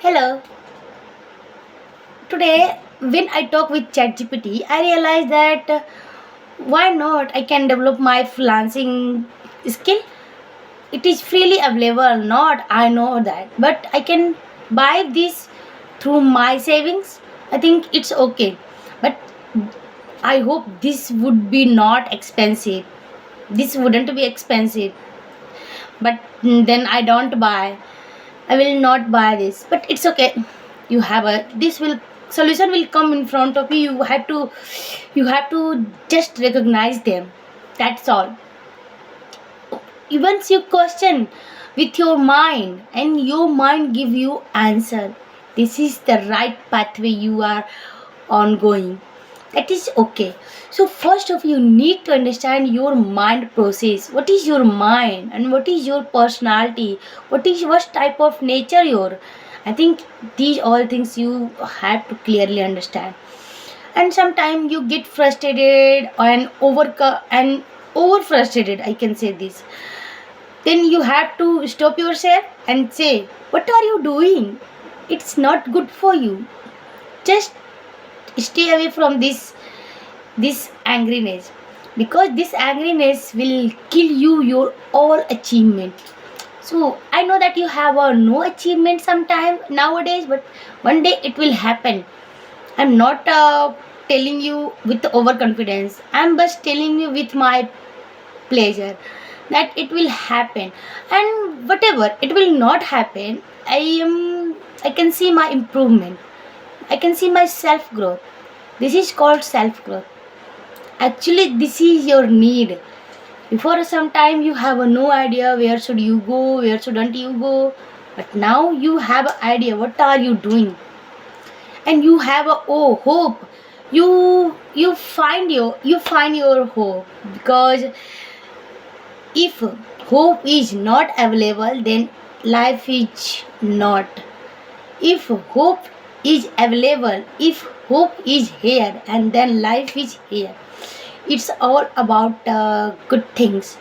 Hello. Today, when I talk with ChatGPT, I realize that why not? I can develop my freelancing skill. It is freely available, not I know that, but I can buy this through my savings. I think it's okay, but I hope this would be not expensive. This wouldn't be expensive, but then I don't buy. I will not buy this, but it's okay. You have a this will solution will come in front of you. You have to just recognize them. That's all. Once you question with your mind and your mind give you answer. This is the right pathway you are ongoing. That is okay. So first of you need to understand your mind process. What is your mind and what is your personality? What type of nature you're? I think these all things you have to clearly understand. And sometimes you get frustrated and over frustrated. I can say this. Then you have to stop yourself and say, "What are you doing? It's not good for you. Just stay away from this angriness because this angriness will kill your all achievement." So I know that you have a no achievement sometime nowadays, but one day it will happen. I'm not telling you with overconfidence. I'm just telling you with my pleasure that it will happen. And whatever it will not happen, I can see my improvement. I can see my self growth. This is called self growth. Actually, this is your need. Before some time you have no idea where should you go, where shouldn't you go, but now you have an idea what are you doing, and you have a hope. You find your hope, because if hope is not available, then life is not. If hope is available, if hope is here, and then life is here. It's all about good things.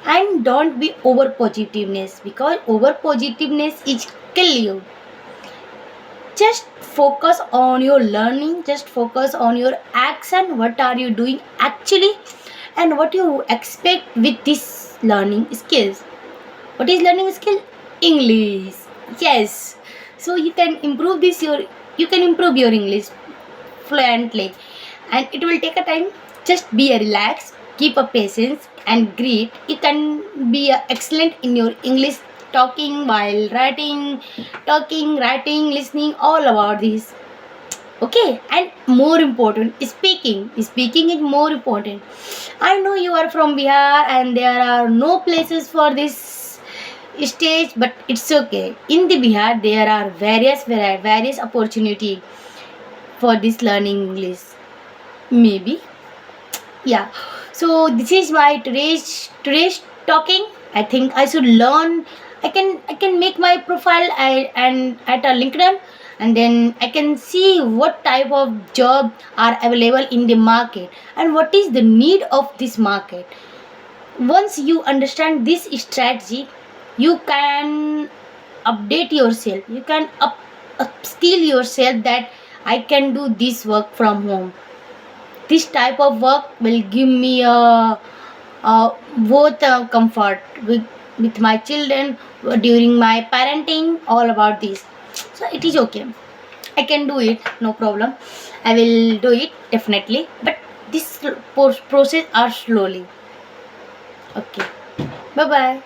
And don't be over positiveness, because over positiveness is kill you. Just focus on your learning, just focus on your action. What are you doing actually, and what you expect with this learning skills. What is learning skill? English. Yes. So you can improve your English fluently, and it will take a time. Just be a relax, keep a patience and greet. You can be excellent in your English, talking while writing, talking, writing, listening, all about this. Okay, and more important, speaking is more important. I know you are from Bihar and there are no places for this stage, but it's okay. In the Bihar there are various opportunity for this learning English. Maybe. Yeah. So this is my today's talking. I think I should learn. I can make my profile and at a LinkedIn, and then I can see what type of job are available in the market and what is the need of this market. Once you understand this strategy, you can update yourself. You can upskill yourself that I can do this work from home. This type of work will give me both comfort with my children during my parenting, all about this. So it is okay. I can do it, no problem. I will do it definitely, but this process are slowly. Okay. Bye bye.